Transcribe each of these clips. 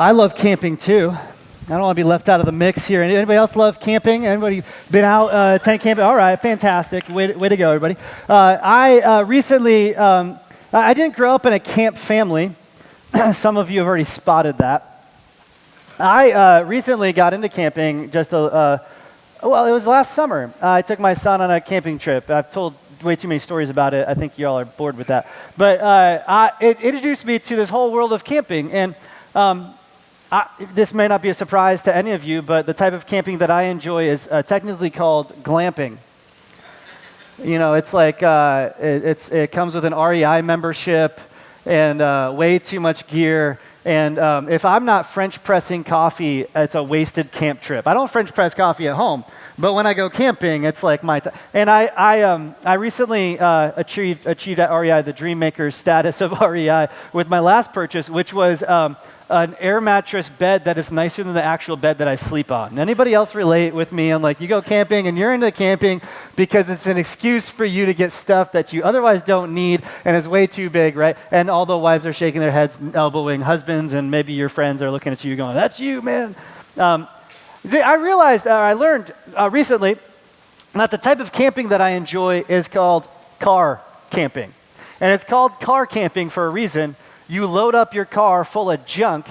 I love camping too. I don't want to be left out of the mix here. Anybody else love camping? Anybody been out tent camping? All right, fantastic. Way to go, everybody. I recently, I didn't grow up in a camp family. Some of you have already spotted that. I recently got into camping well, it was last summer. I took my son on a camping trip. I've told way too many stories about it. I think y'all are bored with that. But it introduced me to this whole world of camping. And this may not be a surprise to any of you, but the type of camping that I enjoy is technically called glamping. You know, it's like it comes with an REI membership and way too much gear. And if I'm not French pressing coffee, it's a wasted camp trip. I don't French press coffee at home, but when I go camping, it's like my time. And I recently achieved at REI the Dream Maker status of REI with my last purchase, which was an air mattress bed that is nicer than the actual bed that I sleep on. Anybody else relate with me? I'm like, you go camping and you're into camping because it's an excuse for you to get stuff that you otherwise don't need and is way too big, right? And all the wives are shaking their heads, elbowing husbands, and maybe your friends are looking at you going, that's you, man. I realized, I learned recently that the type of camping that I enjoy is called car camping. And it's called car camping for a reason. You load up your car full of junk,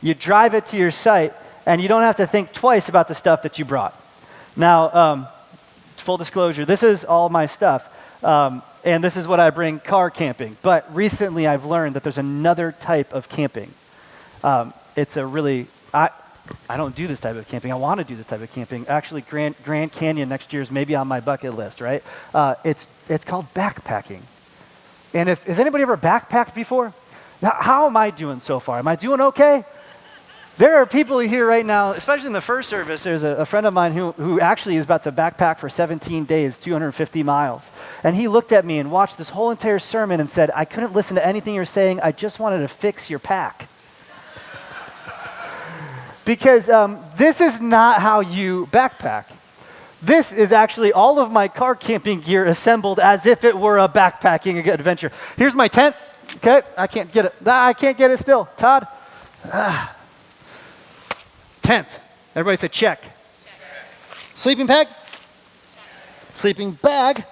you drive it to your site, and you don't have to think twice about the stuff that you brought. Now, full disclosure, this is all my stuff, and this is what I bring car camping. But recently I've learned that there's another type of camping. It's a really, I don't do this type of camping. I want to do this type of camping. Actually, Grand Canyon next year is maybe on my bucket list, right? It's called backpacking. And has anybody ever backpacked before? How am I doing so far? Am I doing okay? There are people here right now, especially in the first service. There's a friend of mine who actually is about to backpack for 17 days, 250 miles. And he looked at me and watched this whole entire sermon and said, I couldn't listen to anything you're saying. I just wanted to fix your pack. Because this is not how you backpack. This is actually all of my car camping gear assembled as if it were a backpacking adventure. Here's my tent. Okay, I can't get it. I can't get it still. Todd? Tent. Everybody say check. Check. Sleeping bag? Check. Sleeping bag? Check.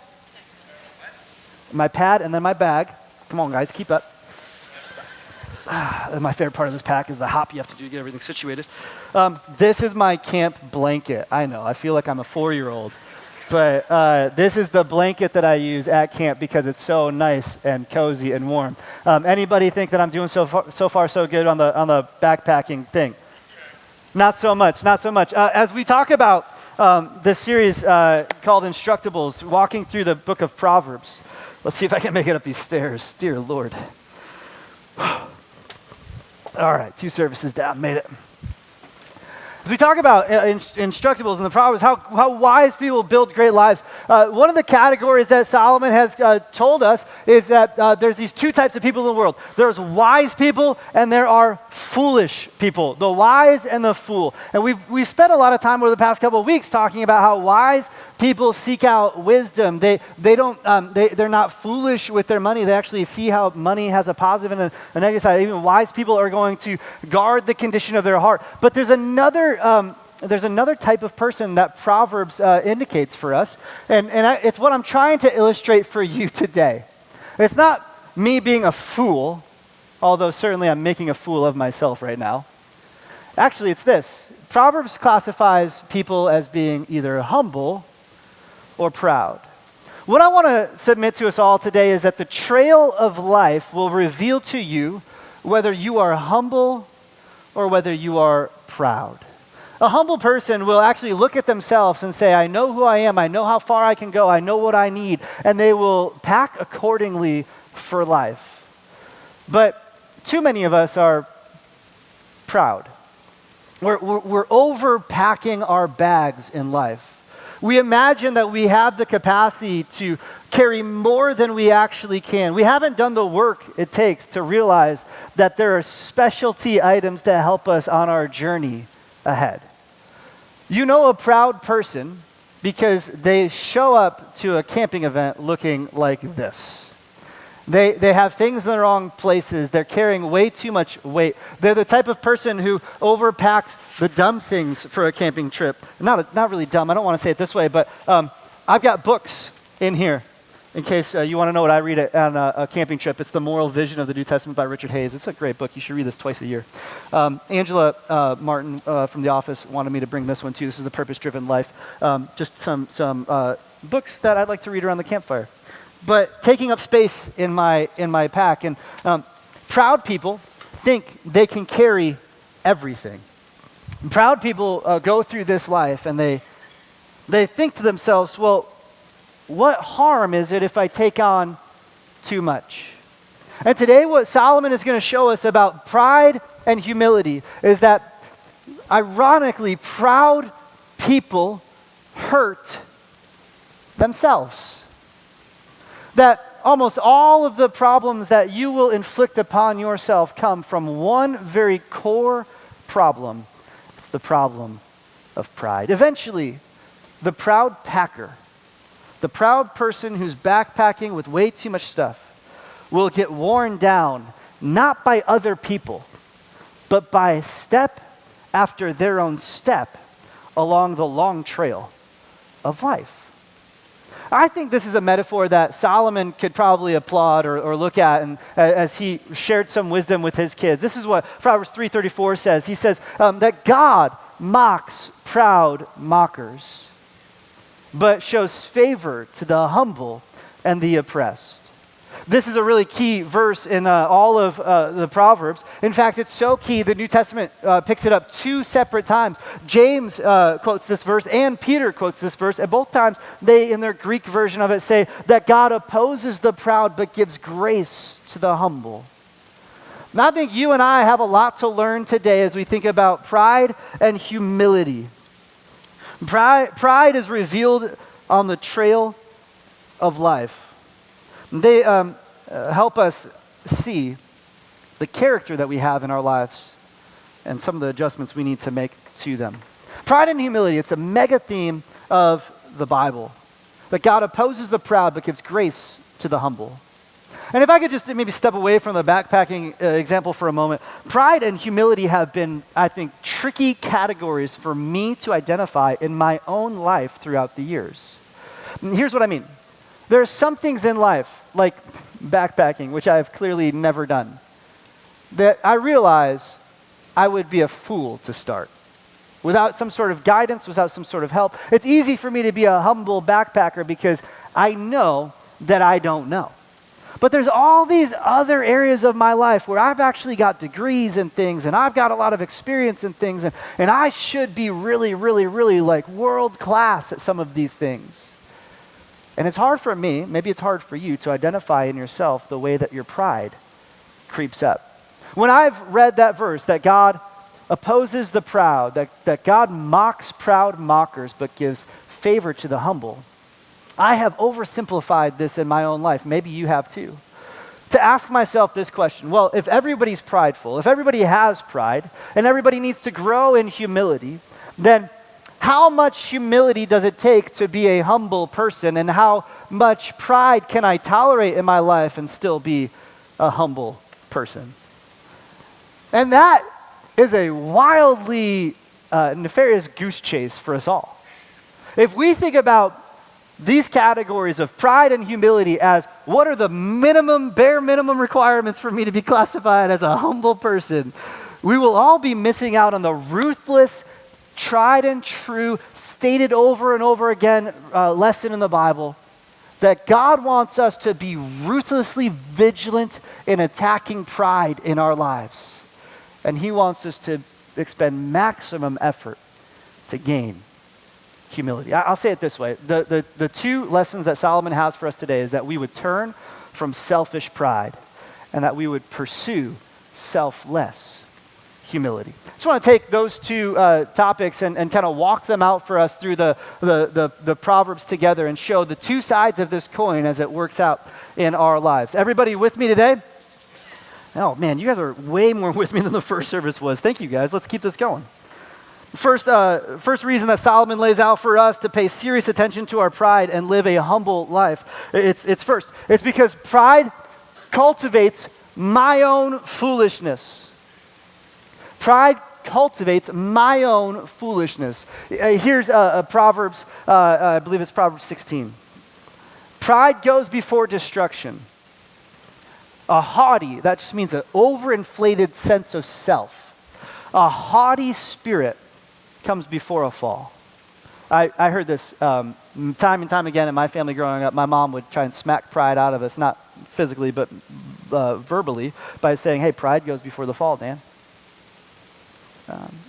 My pad and then my bag. Come on, guys, keep up. My favorite part of this pack is the hop you have to do to get everything situated. This is my camp blanket. I know, I feel like I'm a 4-year-old. But this is the blanket that I use at camp because it's so nice and cozy and warm. Anybody think that I'm doing so far so good on the backpacking thing? Not so much, not so much. As we talk about this series called Instructables, walking through the book of Proverbs. Let's see if I can make it up these stairs. Dear Lord. All right, 2 services down, made it. As we talk about Instructables and the Proverbs, how wise people build great lives, one of the categories that Solomon has told us is that there's these 2 types of people in the world. There's wise people and there are foolish people, the wise and the fool. And we've spent a lot of time over the past couple of weeks talking about how wise people seek out wisdom. They're not foolish with their money. They actually see how money has a positive and a negative side. Even wise people are going to guard the condition of their heart. But there's another type of person that Proverbs indicates for us, and it's what I'm trying to illustrate for you today. It's not me being a fool, although certainly I'm making a fool of myself right now. Actually, it's this. Proverbs classifies people as being either humble or proud. What I want to submit to us all today is that the trail of life will reveal to you whether you are humble or whether you are proud. A humble person will actually look at themselves and say, I know who I am, I know how far I can go, I know what I need, and they will pack accordingly for life. But too many of us are proud. We're overpacking our bags in life. We imagine that we have the capacity to carry more than we actually can. We haven't done the work it takes to realize that there are specialty items to help us on our journey ahead. You know a proud person because they show up to a camping event looking like this. They have things in the wrong places. They're carrying way too much weight. They're the type of person who overpacks the dumb things for a camping trip. Not really dumb. I don't want to say it this way, but I've got books in here in case you want to know what I read on a camping trip. It's The Moral Vision of the New Testament by Richard Hayes. It's a great book. You should read this twice a year. Angela Martin from the office wanted me to bring this one too. This is The Purpose-Driven Life. Just some books that I'd like to read around the campfire. But taking up space in my pack. And proud people think they can carry everything. And proud people go through this life and they think to themselves, well, what harm is it if I take on too much? And today what Solomon is going to show us about pride and humility is that, ironically, proud people hurt themselves. That almost all of the problems that you will inflict upon yourself come from one very core problem. It's the problem of pride. Eventually, the proud packer, the proud person who's backpacking with way too much stuff, will get worn down, not by other people, but by step after their own step along the long trail of life. I think this is a metaphor that Solomon could probably applaud or look at and, as he shared some wisdom with his kids. This is what Proverbs 3:34 says. He says that God mocks proud mockers, but shows favor to the humble and the oppressed. This is a really key verse in all of the Proverbs. In fact, it's so key, the New Testament picks it up 2 separate times. James quotes this verse and Peter quotes this verse. And both times, they, in their Greek version of it, say that God opposes the proud but gives grace to the humble. And I think you and I have a lot to learn today as we think about pride and humility. Pride is revealed on the trail of life. They help us see the character that we have in our lives and some of the adjustments we need to make to them. Pride and humility, it's a mega theme of the Bible. That God opposes the proud but gives grace to the humble. And if I could just maybe step away from the backpacking example for a moment, pride and humility have been, I think, tricky categories for me to identify in my own life throughout the years. And here's what I mean. There are some things in life, like backpacking, which I have clearly never done, that I realize I would be a fool to start. Without some sort of guidance, without some sort of help. It's easy for me to be a humble backpacker because I know that I don't know. But there's all these other areas of my life where I've actually got degrees in things and I've got a lot of experience in things and I should be really, really, really like world class at some of these things. And it's hard for me, maybe it's hard for you, to identify in yourself the way that your pride creeps up. When I've read that verse, that God opposes the proud, that God mocks proud mockers but gives favor to the humble, I have oversimplified this in my own life. Maybe you have too. To ask myself this question, well, if everybody's prideful, if everybody has pride, and everybody needs to grow in humility, then how much humility does it take to be a humble person, and how much pride can I tolerate in my life and still be a humble person? And that is a wildly nefarious goose chase for us all. If we think about these categories of pride and humility as what are the bare minimum requirements for me to be classified as a humble person, we will all be missing out on the ruthless, tried and true, stated over and over again lesson in the Bible that God wants us to be ruthlessly vigilant in attacking pride in our lives. And he wants us to expend maximum effort to gain humility. I'll say it this way. The 2 lessons that Solomon has for us today is that we would turn from selfish pride and that we would pursue selfless humility. I just want to take those 2 topics and kind of walk them out for us through the Proverbs together and show the 2 sides of this coin as it works out in our lives. Everybody with me today? Oh man, you guys are way more with me than the first service was. Thank you guys. Let's keep this going. First reason that Solomon lays out for us to pay serious attention to our pride and live a humble life, it's because pride cultivates my own foolishness. Pride cultivates my own foolishness. Here's Proverbs, I believe it's Proverbs 16. Pride goes before destruction. A haughty, that just means an overinflated sense of self. A haughty spirit comes before a fall. I heard this time and time again in my family growing up. My mom would try and smack pride out of us, not physically, but verbally, by saying, hey, pride goes before the fall, Dan.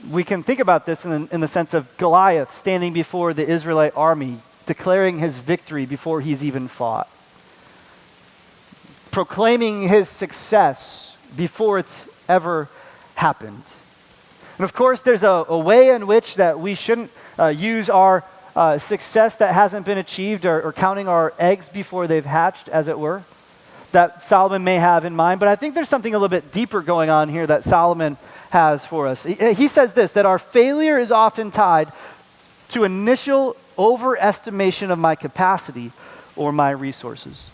We can think about this in the sense of Goliath standing before the Israelite army, declaring his victory before he's even fought. Proclaiming his success before it's ever happened. And of course, there's a way in which that we shouldn't use our success that hasn't been achieved or counting our eggs before they've hatched, as it were, that Solomon may have in mind. But I think there's something a little bit deeper going on here that Solomon has for us. He says this, that our failure is often tied to initial overestimation of my capacity or my resources.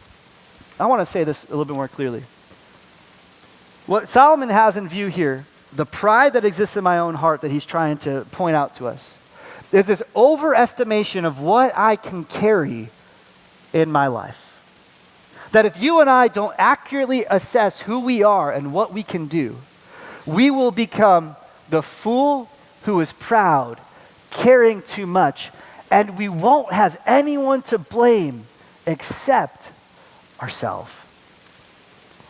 I want to say this a little bit more clearly. What Solomon has in view here, the pride that exists in my own heart that he's trying to point out to us, is this overestimation of what I can carry in my life. That if you and I don't accurately assess who we are and what we can do, we will become the fool who is proud, carrying too much, and we won't have anyone to blame except ourselves.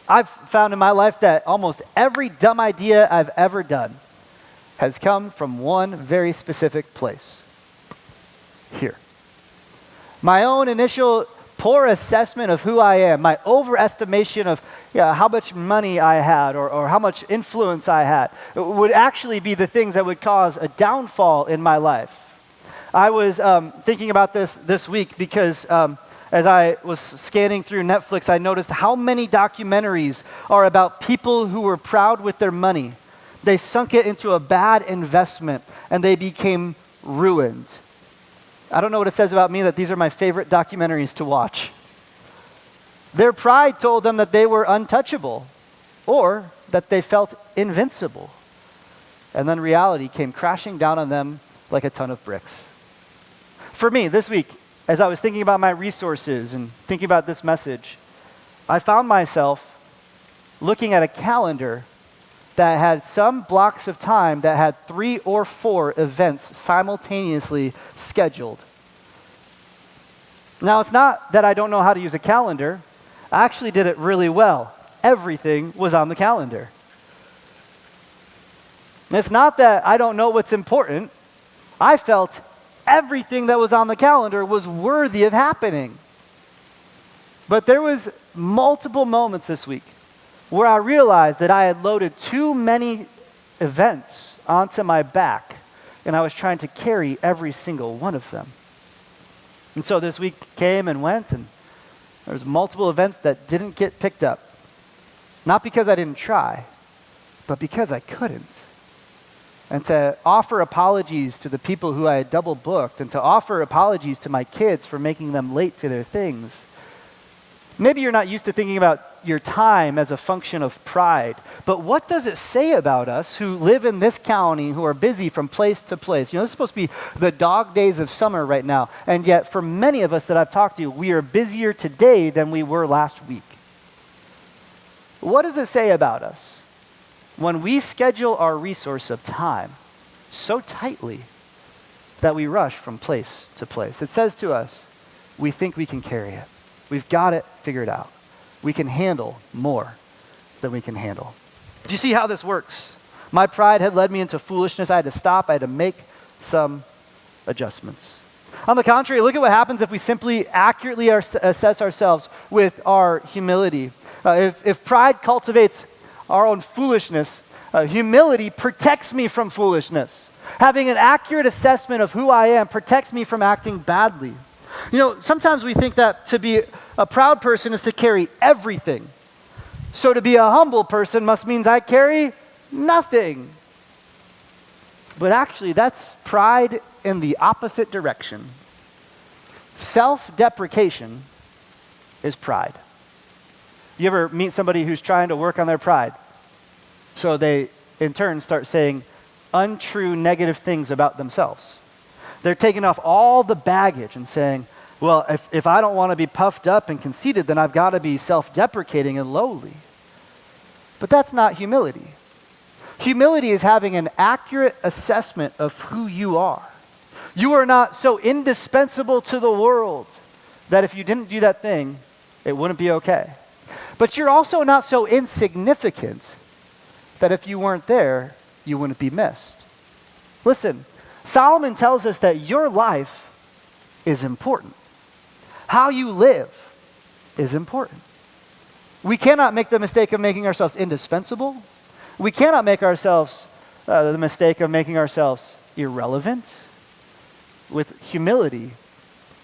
I've found in my life that almost every dumb idea I've ever done has come from one very specific place. Here. My own initial poor assessment of who I am, my overestimation of how much money I had or how much influence I had, would actually be the things that would cause a downfall in my life. I was thinking about this week because as I was scanning through Netflix, I noticed how many documentaries are about people who were proud with their money. They sunk it into a bad investment and they became ruined. I don't know what it says about me that these are my favorite documentaries to watch. Their pride told them that they were untouchable or that they felt invincible. And then reality came crashing down on them like a ton of bricks. For me, this week, as I was thinking about my resources and thinking about this message, I found myself looking at a calendar that had some blocks of time that had 3 or 4 events simultaneously scheduled. Now, it's not that I don't know how to use a calendar. I actually did it really well. Everything was on the calendar. And it's not that I don't know what's important. I felt everything that was on the calendar was worthy of happening. But there was multiple moments this week where I realized that I had loaded too many events onto my back, and I was trying to carry every single one of them. And so this week came and went, and there was multiple events that didn't get picked up. Not because I didn't try, but because I couldn't. And to offer apologies to the people who I had double booked, and to offer apologies to my kids for making them late to their things. Maybe you're not used to thinking about your time as a function of pride, but what does it say about us who live in this county, who are busy from place to place? You know, this is supposed to be the dog days of summer right now, and yet for many of us that I've talked to, we are busier today than we were last week. What does it say about us when we schedule our resource of time so tightly that we rush from place to place? It says to us, we think we can carry it. We've got it figured out. We can handle more than we can handle. Do you see how this works? My pride had led me into foolishness. I had to stop. I had to make some adjustments. On the contrary, look at what happens if we simply accurately assess ourselves with our humility. If pride cultivates our own foolishness, humility protects me from foolishness. Having an accurate assessment of who I am protects me from acting badly. You know, sometimes we think that to be a proud person is to carry everything. So to be a humble person must mean I carry nothing. But actually, that's pride in the opposite direction. Self-deprecation is pride. You ever meet somebody who's trying to work on their pride? So they, in turn, start saying untrue negative things about themselves. They're taking off all the baggage and saying, well, if I don't want to be puffed up and conceited, then I've got to be self-deprecating and lowly. But that's not humility. Humility is having an accurate assessment of who you are. You are not so indispensable to the world that if you didn't do that thing, it wouldn't be okay. But you're also not so insignificant that if you weren't there, you wouldn't be missed. Listen, Solomon tells us that your life is important. How you live is important. We cannot make the mistake of making ourselves indispensable. We cannot make ourselves the mistake of making ourselves irrelevant. With humility,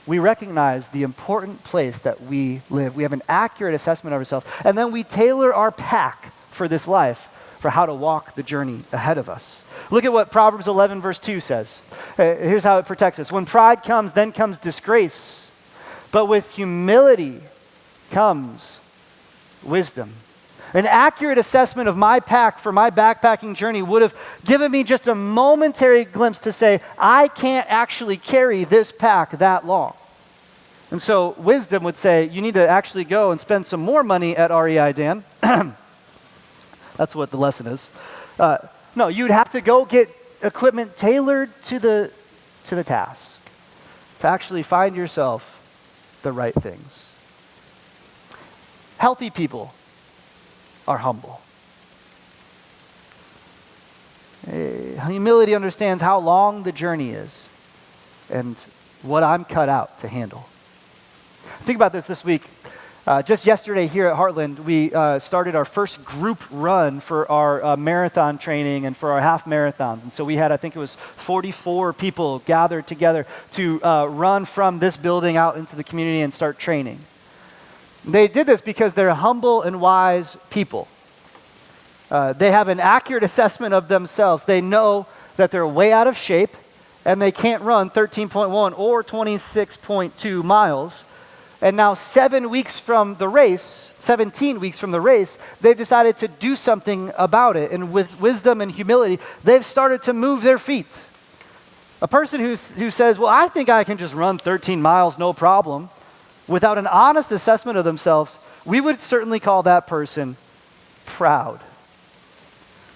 we recognize the important place that we live. We have an accurate assessment of ourselves, and then we tailor our pack for this life, for how to walk the journey ahead of us. Look at what Proverbs 11 verse 2 says. Here's how it protects us. When pride comes, then comes disgrace. But with humility comes wisdom. An accurate assessment of my pack for my backpacking journey would have given me just a momentary glimpse to say, I can't actually carry this pack that long. And so wisdom would say, you need to actually go and spend some more money at REI, Dan. That's what the lesson is. No, you'd have to go get equipment tailored to the task to actually find yourself the right things. Healthy people are humble. Humility understands how long the journey is and what I'm cut out to handle. Think about this week. Just yesterday here at Heartland, we started our first group run for our marathon training and for our half marathons. And so we had, I think it was 44 people gathered together to run from this building out into the community and start training. They did this because they're humble and wise people. They have an accurate assessment of themselves. They know that they're way out of shape and they can't run 13.1 or 26.2 miles. And now 17 weeks from the race, they've decided to do something about it. And with wisdom and humility, they've started to move their feet. A person who says, well, I think I can just run 13 miles, no problem, without an honest assessment of themselves, we would certainly call that person proud.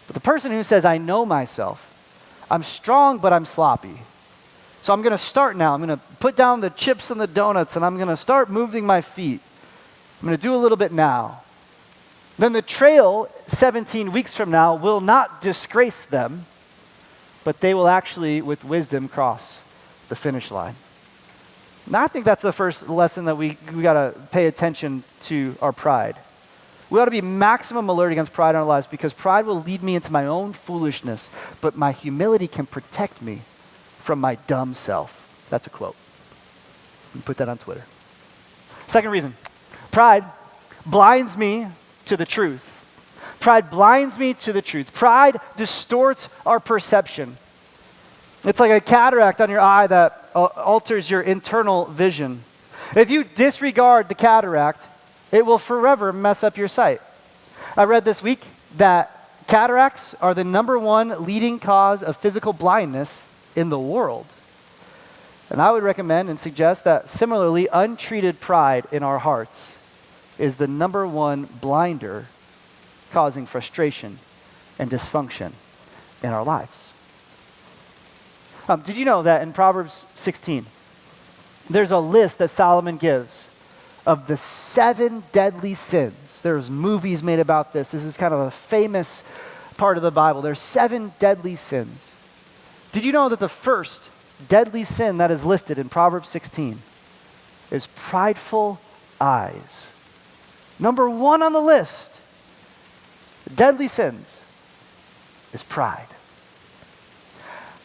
But the person who says, I know myself, I'm strong, but I'm sloppy. So I'm going to start now. I'm going to put down the chips and the donuts, and I'm going to start moving my feet. I'm going to do a little bit now. Then the trail 17 weeks from now will not disgrace them, but they will actually, with wisdom, cross the finish line. And I think that's the first lesson that we got to pay attention to our pride. We ought to be maximum alert against pride in our lives because pride will lead me into my own foolishness, but my humility can protect me from my dumb self. That's a quote. You can put that on Twitter. Second reason, pride blinds me to the truth. Pride blinds me to the truth. Pride distorts our perception. It's like a cataract on your eye that alters your internal vision. If you disregard the cataract, it will forever mess up your sight. I read this week that cataracts are the #1 leading cause of physical blindness in the world. And I would recommend and suggest that similarly, untreated pride in our hearts is the #1 blinder causing frustration and dysfunction in our lives. Did you know that in Proverbs 16, there's a list that Solomon gives of the 7 deadly sins? There's movies made about this. This is kind of a famous part of the Bible. There's 7 deadly sins. Did you know that the first deadly sin that is listed in Proverbs 16 is prideful eyes? #1 on the list, deadly sins, is pride.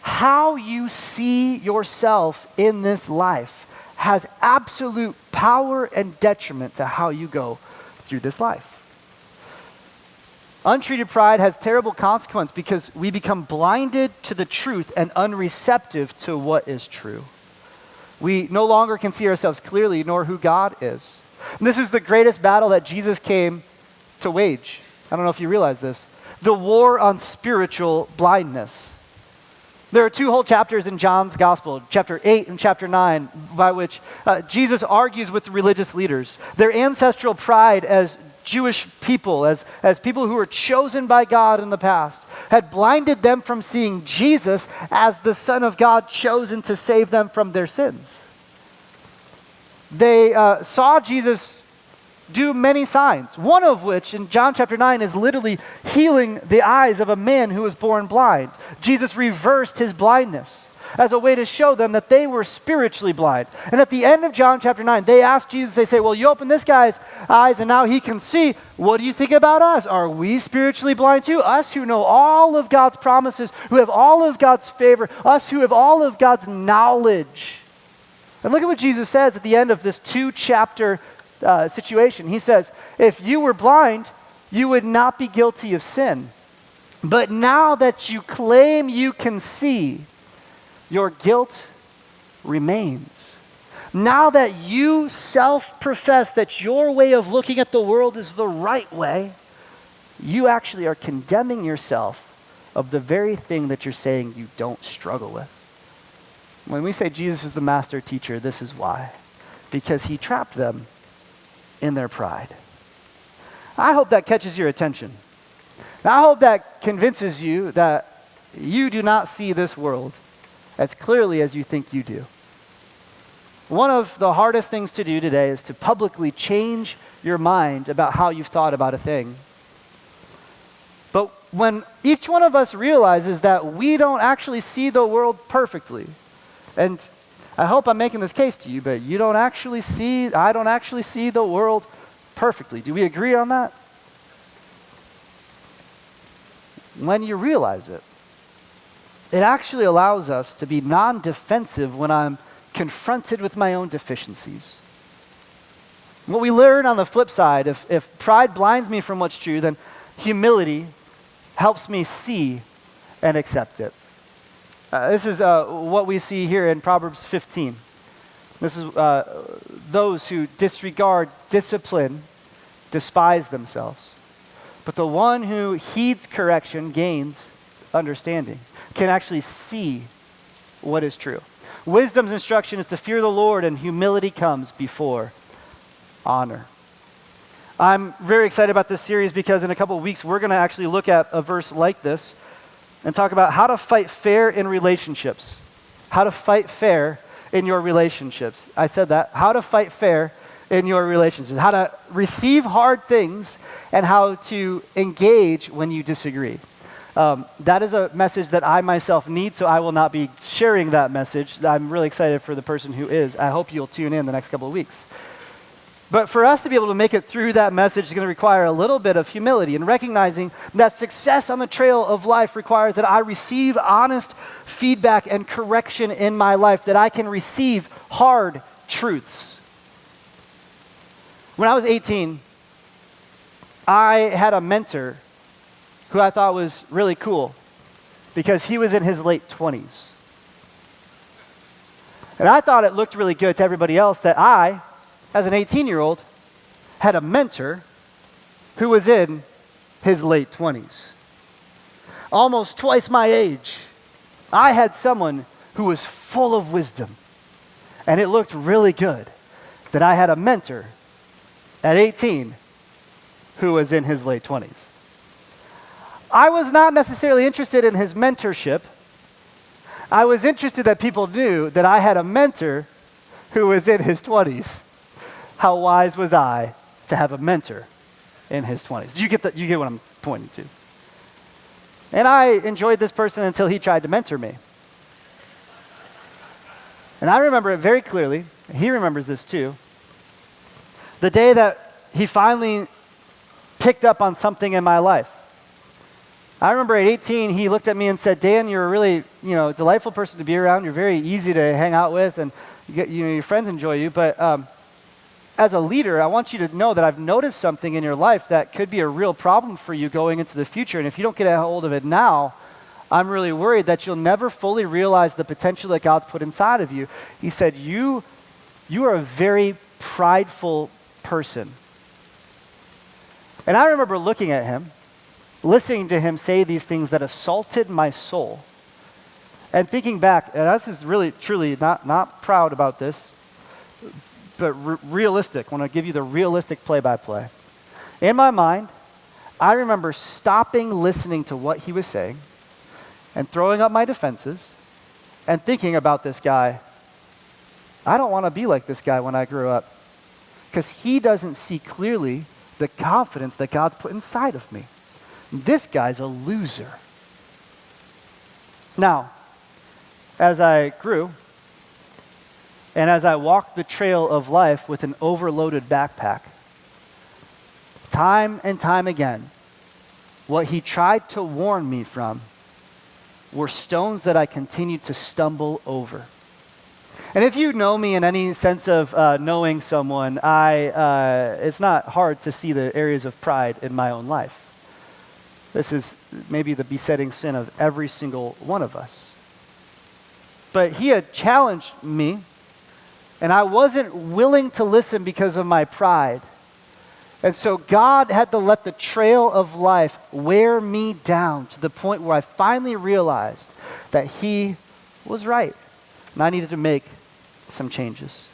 How you see yourself in this life has absolute power and detriment to how you go through this life. Untreated pride has terrible consequence because we become blinded to the truth and unreceptive to what is true. We no longer can see ourselves clearly nor who God is. And this is the greatest battle that Jesus came to wage. I don't know if you realize this. The war on spiritual blindness. There are 2 whole chapters in John's gospel, chapter 8 and chapter 9, by which Jesus argues with the religious leaders. Their ancestral pride as Jewish people, as people who were chosen by God in the past, had blinded them from seeing Jesus as the Son of God chosen to save them from their sins. They saw Jesus do many signs, one of which in John chapter 9 is literally healing the eyes of a man who was born blind. Jesus reversed his blindness as a way to show them that they were spiritually blind. And at the end of John chapter 9, they ask Jesus, they say, well, you opened this guy's eyes and now he can see. What do you think about us? Are we spiritually blind too? Us who know all of God's promises, who have all of God's favor, us who have all of God's knowledge. And look at what Jesus says at the end of this 2-chapter situation. He says, if you were blind, you would not be guilty of sin. But now that you claim you can see, your guilt remains. Now that you self-profess that your way of looking at the world is the right way, you actually are condemning yourself of the very thing that you're saying you don't struggle with. When we say Jesus is the master teacher, this is why. Because he trapped them in their pride. I hope that catches your attention. I hope that convinces you that you do not see this world as clearly as you think you do. One of the hardest things to do today is to publicly change your mind about how you've thought about a thing. But when each one of us realizes that we don't actually see the world perfectly, and I hope I'm making this case to you, but I don't actually see the world perfectly. Do we agree on that? When you realize it, it actually allows us to be non-defensive when I'm confronted with my own deficiencies. What we learn on the flip side, if pride blinds me from what's true, then humility helps me see and accept it. This is what we see here in Proverbs 15. This is those who disregard discipline despise themselves. But the one who heeds correction gains understanding, can actually see what is true. Wisdom's instruction is to fear the Lord, and humility comes before honor. I'm very excited about this series because in a couple of weeks we're going to actually look at a verse like this and talk about how to fight fair in relationships. How to fight fair in your relationships. I said that. How to fight fair in your relationships. How to receive hard things and how to engage when you disagree. That is a message that I myself need, so I will not be sharing that message. I'm really excited for the person who is. I hope you'll tune in the next couple of weeks. But for us to be able to make it through that message is going to require a little bit of humility and recognizing that success on the trail of life requires that I receive honest feedback and correction in my life, that I can receive hard truths. When I was 18, I had a mentor who I thought was really cool because he was in his late 20s. And I thought it looked really good to everybody else that I, as an 18-year-old, had a mentor who was in his late 20s. Almost twice my age. I had someone who was full of wisdom. And it looked really good that I had a mentor at 18 who was in his late 20s. I was not necessarily interested in his mentorship. I was interested that people knew that I had a mentor who was in his 20s. How wise was I to have a mentor in his 20s? You get what I'm pointing to. And I enjoyed this person until he tried to mentor me. And I remember it very clearly. He remembers this too. The day that he finally picked up on something in my life. I remember at 18, he looked at me and said, Dan, you're a really delightful person to be around. You're very easy to hang out with, and your friends enjoy you. But as a leader, I want you to know that I've noticed something in your life that could be a real problem for you going into the future. And if you don't get a hold of it now, I'm really worried that you'll never fully realize the potential that God's put inside of you. He said, you are a very prideful person. And I remember looking at him, listening to him say these things that assaulted my soul, and thinking back, and this is really, truly not proud about this, but realistic. I want to give you the realistic play-by-play. In my mind, I remember stopping listening to what he was saying and throwing up my defenses and thinking about this guy. I don't want to be like this guy when I grow up, because he doesn't see clearly the confidence that God's put inside of me. This guy's a loser. Now, as I grew, and as I walked the trail of life with an overloaded backpack, time and time again, what he tried to warn me from were stones that I continued to stumble over. And if you know me in any sense of knowing someone, it's not hard to see the areas of pride in my own life. This is maybe the besetting sin of every single one of us. But he had challenged me, and I wasn't willing to listen because of my pride. And so God had to let the trail of life wear me down to the point where I finally realized that he was right, and I needed to make some changes.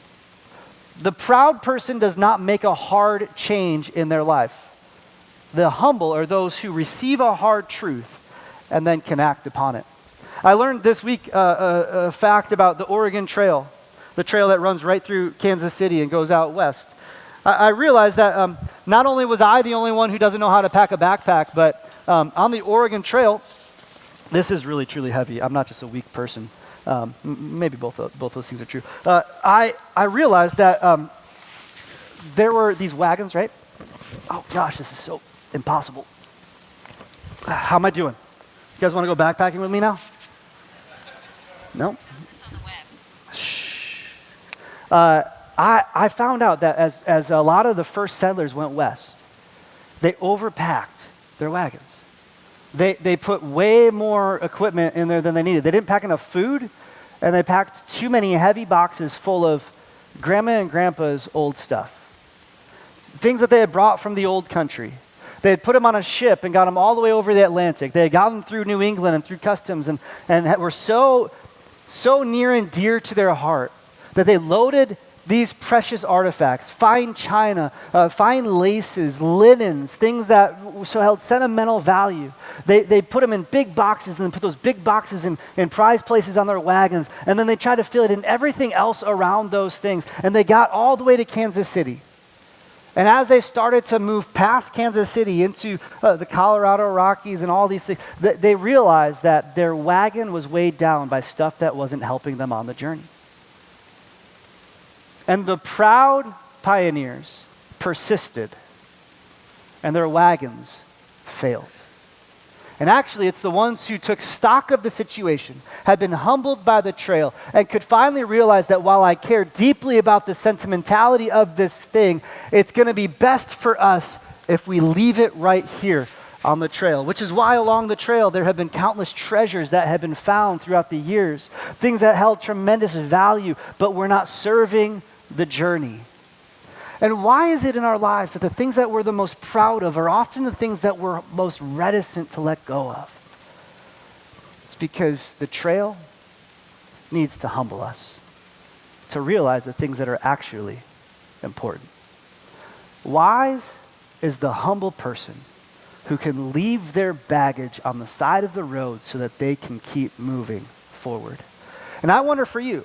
The proud person does not make a hard change in their life. The humble are those who receive a hard truth and then can act upon it. I learned this week a fact about the Oregon Trail, the trail that runs right through Kansas City and goes out west. I realized that not only was I the only one who doesn't know how to pack a backpack, but on the Oregon Trail, this is really, truly heavy. I'm not just a weak person. Maybe both those things are true. I realized that there were these wagons, right? Oh gosh, this is so impossible. How am I doing? You guys want to go backpacking with me now? No? It's on the web. Shh. I found out that as a lot of the first settlers went west, they overpacked their wagons. They put way more equipment in there than they needed. They didn't pack enough food, and they packed too many heavy boxes full of grandma and grandpa's old stuff. Things that they had brought from the old country. They had put them on a ship and got them all the way over the Atlantic. They had gotten them through New England and through customs and were so near and dear to their heart that they loaded these precious artifacts, fine china, fine laces, linens, things that held sentimental value. They put them in big boxes and then put those big boxes in prized places on their wagons, and then they tried to fill it in everything else around those things. And they got all the way to Kansas City. And as they started to move past Kansas City into the Colorado Rockies and all these things, they realized that their wagon was weighed down by stuff that wasn't helping them on the journey. And the proud pioneers persisted, and their wagons failed. And actually, it's the ones who took stock of the situation, had been humbled by the trail, and could finally realize that while I care deeply about the sentimentality of this thing, it's going to be best for us if we leave it right here on the trail, which is why along the trail there have been countless treasures that have been found throughout the years, things that held tremendous value, but were not serving the journey. And why is it in our lives that the things that we're the most proud of are often the things that we're most reticent to let go of? It's because the trail needs to humble us to realize the things that are actually important. Wise is the humble person who can leave their baggage on the side of the road so that they can keep moving forward. And I wonder for you,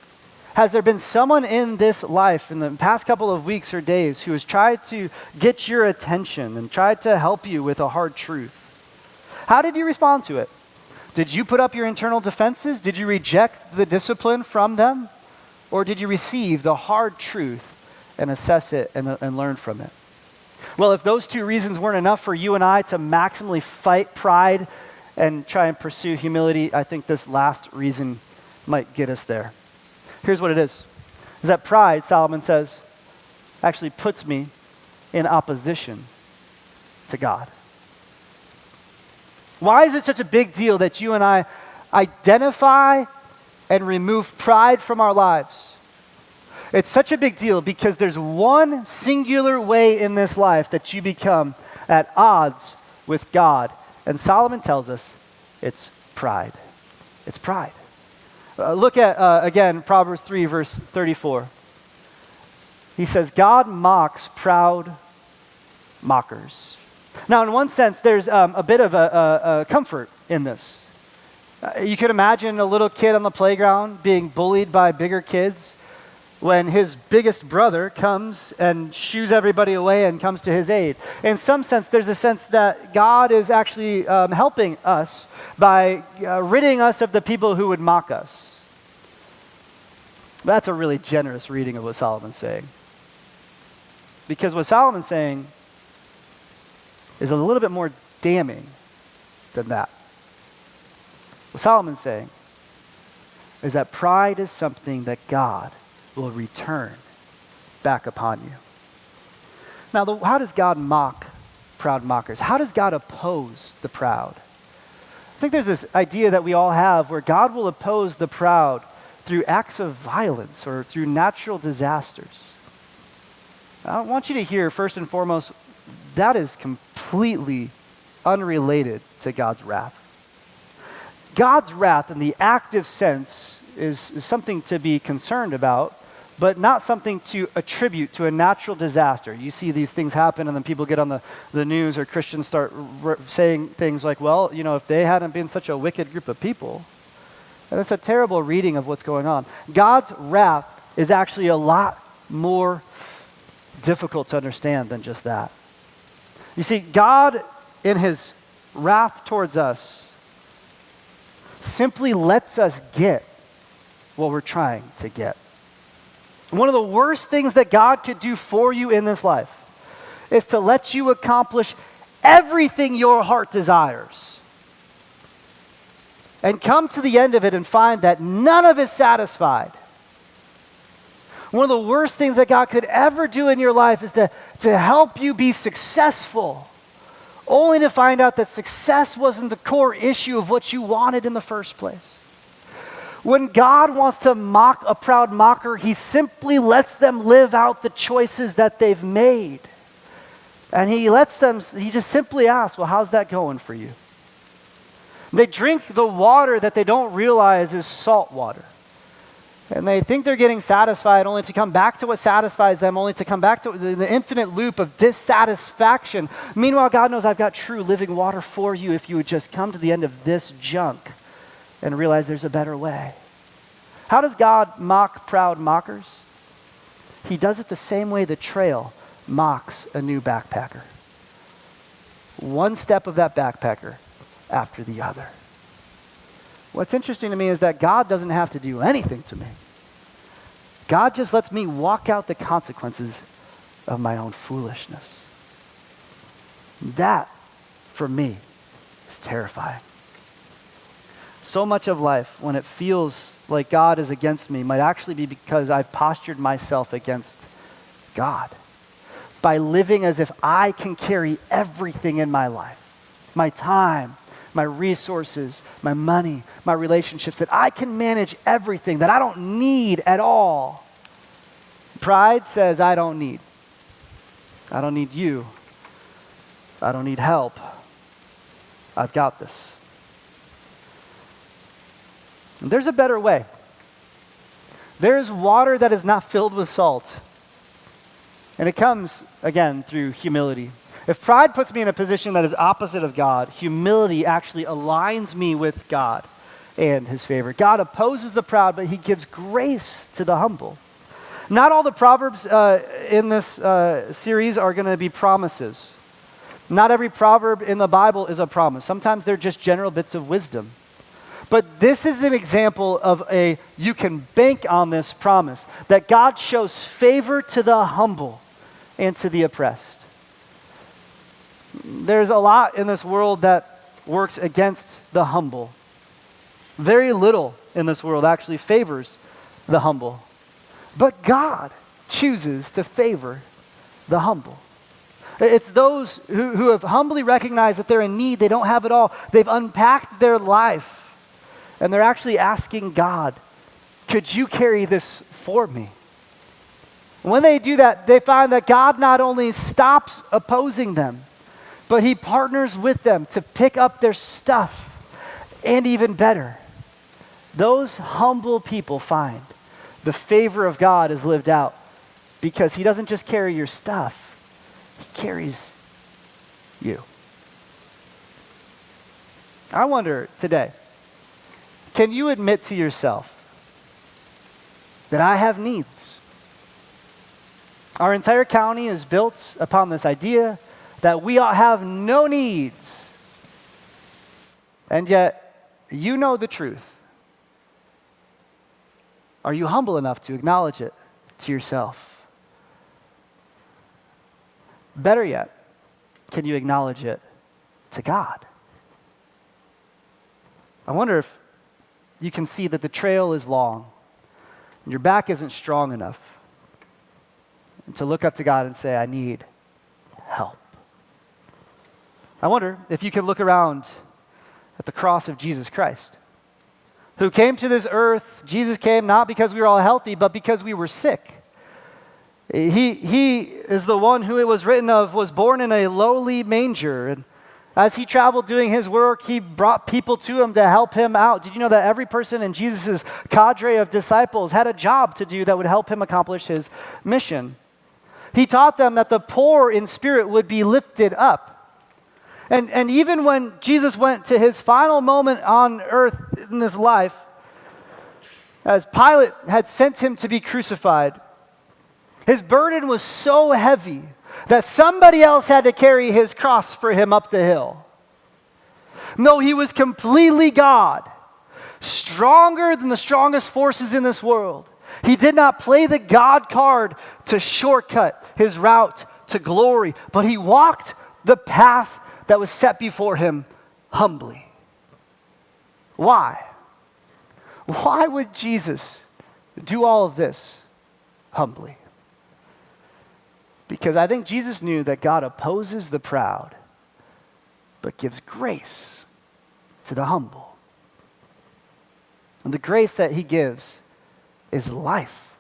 has there been someone in this life in the past couple of weeks or days who has tried to get your attention and tried to help you with a hard truth? How did you respond to it? Did you put up your internal defenses? Did you reject the discipline from them? Or did you receive the hard truth and assess it and learn from it? Well, if those two reasons weren't enough for you and I to maximally fight pride and try and pursue humility, I think this last reason might get us there. Here's what it is that pride, Solomon says, actually puts me in opposition to God. Why is it such a big deal that you and I identify and remove pride from our lives? It's such a big deal because there's one singular way in this life that you become at odds with God. And Solomon tells us it's pride. It's pride. Look at, again, Proverbs 3, verse 34. He says, God mocks proud mockers. Now, in one sense, there's a bit of a comfort in this. You could imagine a little kid on the playground being bullied by bigger kids when his biggest brother comes and shoos everybody away and comes to his aid. In some sense, there's a sense that God is actually helping us by ridding us of the people who would mock us. That's a really generous reading of what Solomon's saying. Because what Solomon's saying is a little bit more damning than that. What Solomon's saying is that pride is something that God will return back upon you. Now, how does God mock proud mockers? How does God oppose the proud? I think there's this idea that we all have where God will oppose the proud through acts of violence or through natural disasters. I want you to hear, first and foremost, that is completely unrelated to God's wrath. God's wrath in the active sense is something to be concerned about, but not something to attribute to a natural disaster. You see these things happen and then people get on the news or Christians start saying things like, well, you know, if they hadn't been such a wicked group of people. And that's a terrible reading of what's going on. God's wrath is actually a lot more difficult to understand than just that. You see, God in his wrath towards us simply lets us get what we're trying to get. One of the worst things that God could do for you in this life is to let you accomplish everything your heart desires and come to the end of it and find that none of it is satisfied. One of the worst things that God could ever do in your life is to help you be successful, only to find out that success wasn't the core issue of what you wanted in the first place. When God wants to mock a proud mocker, he simply lets them live out the choices that they've made. And he just simply asks, well, how's that going for you? They drink the water that they don't realize is salt water. And they think they're getting satisfied only to come back to what satisfies them, only to come back to the infinite loop of dissatisfaction. Meanwhile, God knows I've got true living water for you if you would just come to the end of this junk and realize there's a better way. How does God mock proud mockers? He does it the same way the trail mocks a new backpacker. One step of that backpacker after the other. What's interesting to me is that God doesn't have to do anything to me. God just lets me walk out the consequences of my own foolishness. That, for me, is terrifying. So much of life, when it feels like God is against me, might actually be because I've postured myself against God by living as if I can carry everything in my life, my time, my resources, my money, my relationships, that I can manage everything, that I don't need at all. Pride says, I don't need. I don't need you. I don't need help. I've got this. And there's a better way. There is water that is not filled with salt. And it comes, again, through humility. If pride puts me in a position that is opposite of God, humility actually aligns me with God and his favor. God opposes the proud, but he gives grace to the humble. Not all the proverbs in this series are going to be promises. Not every proverb in the Bible is a promise. Sometimes they're just general bits of wisdom. But this is an example of you can bank on this promise, that God shows favor to the humble and to the oppressed. There's a lot in this world that works against the humble. Very little in this world actually favors the humble. But God chooses to favor the humble. It's those who have humbly recognized that they're in need, they don't have it all. They've unpacked their life, and they're actually asking God, could you carry this for me? When they do that, they find that God not only stops opposing them, but he partners with them to pick up their stuff. And even better, those humble people find the favor of God is lived out because he doesn't just carry your stuff, he carries you. I wonder today, can you admit to yourself that I have needs? Our entire county is built upon this idea that we all have no needs. And yet, you know the truth. Are you humble enough to acknowledge it to yourself? Better yet, can you acknowledge it to God? I wonder if you can see that the trail is long and your back isn't strong enough and to look up to God and say, I need help. I wonder if you can look around at the cross of Jesus Christ, who came to this earth. Jesus came not because we were all healthy, but because we were sick. He is the one who it was written of was born in a lowly manger. And as he traveled doing his work, he brought people to him to help him out. Did you know that every person in Jesus' cadre of disciples had a job to do that would help him accomplish his mission? He taught them that the poor in spirit would be lifted up. And even when Jesus went to his final moment on earth in this life, as Pilate had sent him to be crucified, his burden was so heavy that somebody else had to carry his cross for him up the hill. No, he was completely God, stronger than the strongest forces in this world. He did not play the God card to shortcut his route to glory, but he walked the path that was set before him humbly. Why? Why would Jesus do all of this humbly? Because I think Jesus knew that God opposes the proud, but gives grace to the humble. And the grace that he gives is life.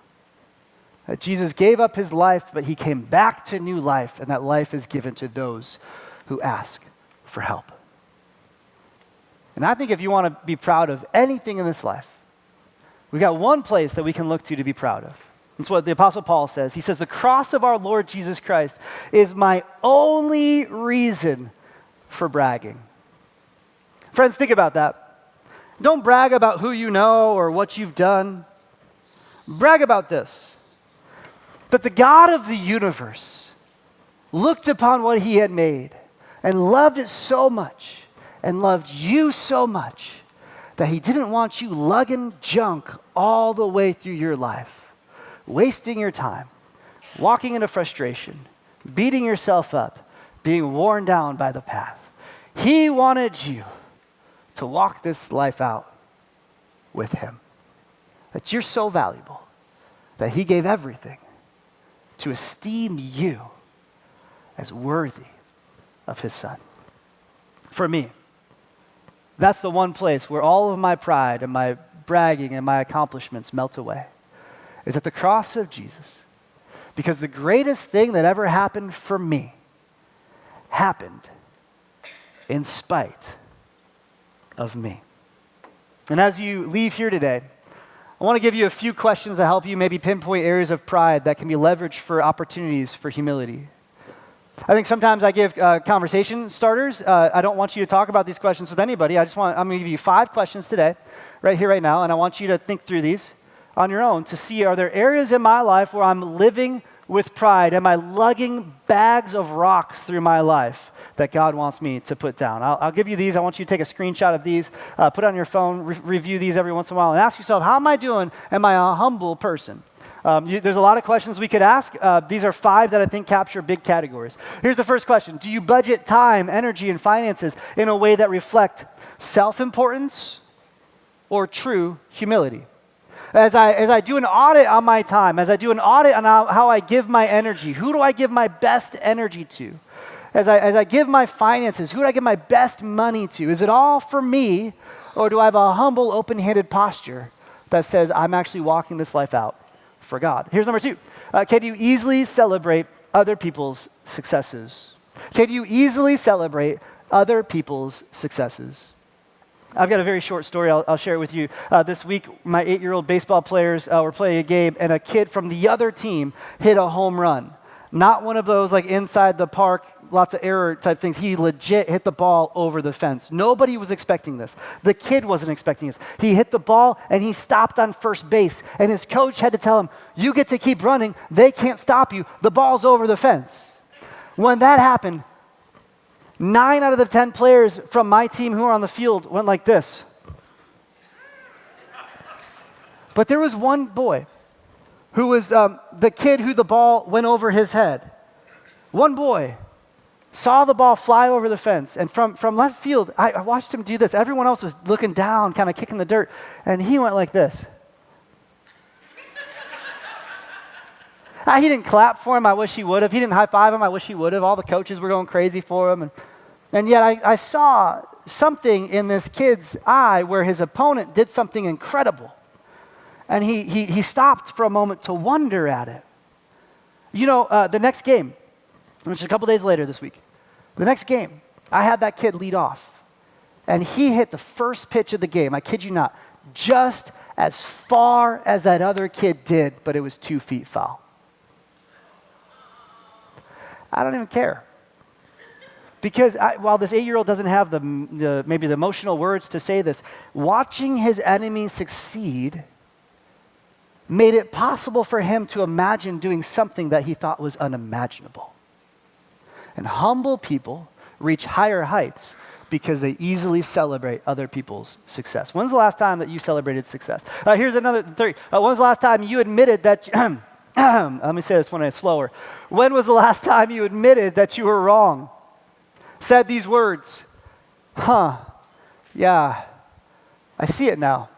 That Jesus gave up his life, but he came back to new life, and that life is given to those who ask for help. And I think if you want to be proud of anything in this life, we got one place that we can look to be proud of. That's what the Apostle Paul says. He says, the cross of our Lord Jesus Christ is my only reason for bragging. Friends, think about that. Don't brag about who you know or what you've done. Brag about this, that the God of the universe looked upon what he had made and loved it so much and loved you so much that he didn't want you lugging junk all the way through your life, wasting your time, walking into frustration, beating yourself up, being worn down by the path. He wanted you to walk this life out with him. That you're so valuable that he gave everything to esteem you as worthy of his son. For me, that's the one place where all of my pride and my bragging and my accomplishments melt away, is at the cross of Jesus. Because the greatest thing that ever happened for me happened in spite of me. And as you leave here today, I want to give you a few questions to help you maybe pinpoint areas of pride that can be leveraged for opportunities for humility. I think sometimes I give conversation starters. I don't want you to talk about these questions with anybody. I'm going to give you 5 questions today, right here, right now, and I want you to think through these on your own to see, are there areas in my life where I'm living with pride? Am I lugging bags of rocks through my life that God wants me to put down? I'll give you these. I want you to take a screenshot of these, put it on your phone, review these every once in a while, and ask yourself, how am I doing? Am I a humble person? There's a lot of questions we could ask. These are 5 that I think capture big categories. Here's the first question. Do you budget time, energy, and finances in a way that reflect self-importance or true humility? As I do an audit on my time, as I do an audit on how I give my energy, who do I give my best energy to? As I give my finances, who do I give my best money to? Is it all for me, or do I have a humble, open-handed posture that says I'm actually walking this life out for God. Here's number 2. Can you easily celebrate other people's successes? Can you easily celebrate other people's successes? I've got a very short story. I'll share it with you. This week, my 8-year-old baseball players were playing a game, and a kid from the other team hit a home run. Not one of those like inside the park, lots of error type things. He legit hit the ball over the fence. Nobody was expecting this. The kid wasn't expecting this. He hit the ball, and he stopped on first base, and his coach had to tell him, you get to keep running. They can't stop you. The ball's over the fence. When that happened, 9 out of the 10 players from my team who were on the field went like this. But there was one boy who was the kid who the ball went over his head. One boy saw the ball fly over the fence, and from left field, I watched him do this. Everyone else was looking down, kind of kicking the dirt, and he went like this. He didn't clap for him. I wish he would have. He didn't high five him. I wish he would have. All the coaches were going crazy for him. And yet I saw something in this kid's eye where his opponent did something incredible. And he stopped for a moment to wonder at it. You know, the next game, which is a couple days later this week, the next game, I had that kid lead off. And he hit the first pitch of the game, I kid you not, just as far as that other kid did, but it was 2 feet foul. I don't even care. Because while this 8-year-old doesn't have maybe the emotional words to say this, watching his enemy succeed made it possible for him to imagine doing something that he thought was unimaginable. And humble people reach higher heights because they easily celebrate other people's success. When's the last time that you celebrated success? Here's another 3. When's the last time you admitted that... let me say this one slower. When was the last time you admitted that you were wrong? Said these words, yeah, I see it now.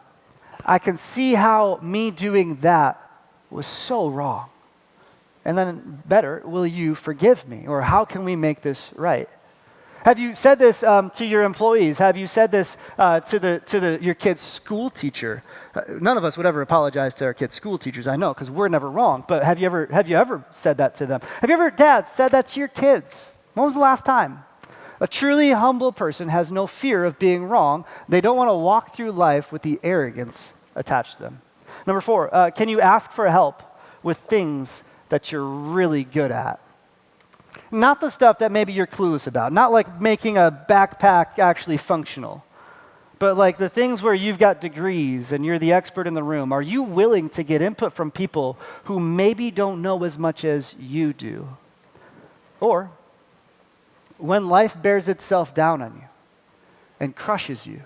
I can see how me doing that was so wrong. And then better, will you forgive me? Or how can we make this right? Have you said this to your employees? Have you said this to your kid's school teacher? None of us would ever apologize to our kids' school teachers, I know, because we're never wrong. But have you ever said that to them? Have you ever, dads, said that to your kids? When was the last time? A truly humble person has no fear of being wrong. They don't want to walk through life with the arrogance attached to them. Number 4, can you ask for help with things that you're really good at? Not the stuff that maybe you're clueless about. Not like making a backpack actually functional. But like the things where you've got degrees and you're the expert in the room. Are you willing to get input from people who maybe don't know as much as you do? Or when life bears itself down on you and crushes you,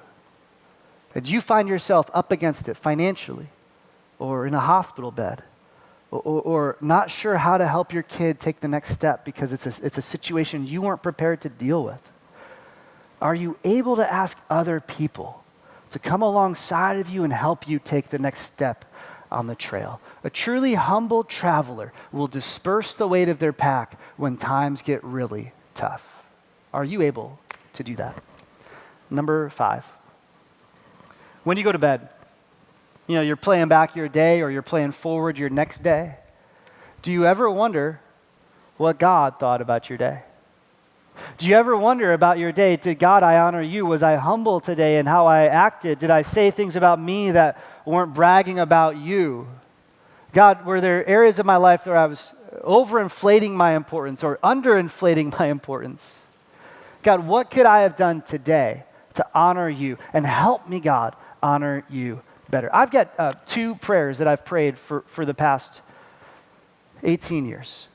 and you find yourself up against it financially or in a hospital bed, or not sure how to help your kid take the next step because it's a situation you weren't prepared to deal with. Are you able to ask other people to come alongside of you and help you take the next step on the trail? A truly humble traveler will disperse the weight of their pack when times get really tough. Are you able to do that? Number 5, when you go to bed, you know, you're playing back your day or you're playing forward your next day. Do you ever wonder what God thought about your day? Do you ever wonder about your day? Did God, I honor you? Was I humble today in how I acted? Did I say things about me that weren't bragging about you? God, were there areas of my life where I was overinflating my importance or underinflating my importance? God, what could I have done today to honor you? And help me, God, honor you better. I've got 2 prayers that I've prayed for the past 18 years.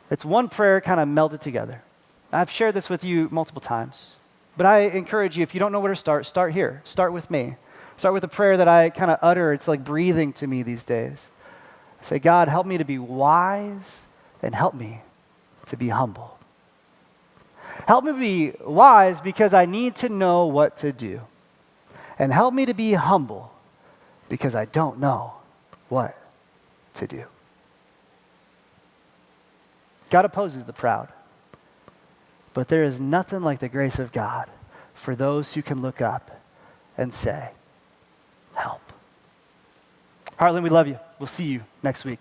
It's one prayer kind of melded together. I've shared this with you multiple times, but I encourage you, if you don't know where to start here. Start with me. Start with a prayer that I kind of utter. It's like breathing to me these days. I say, God, help me to be wise and help me to be humble. Help me to be wise because I need to know what to do. And help me to be humble because I don't know what to do. God opposes the proud, but there is nothing like the grace of God for those who can look up and say, help. Heartland, we love you. We'll see you next week.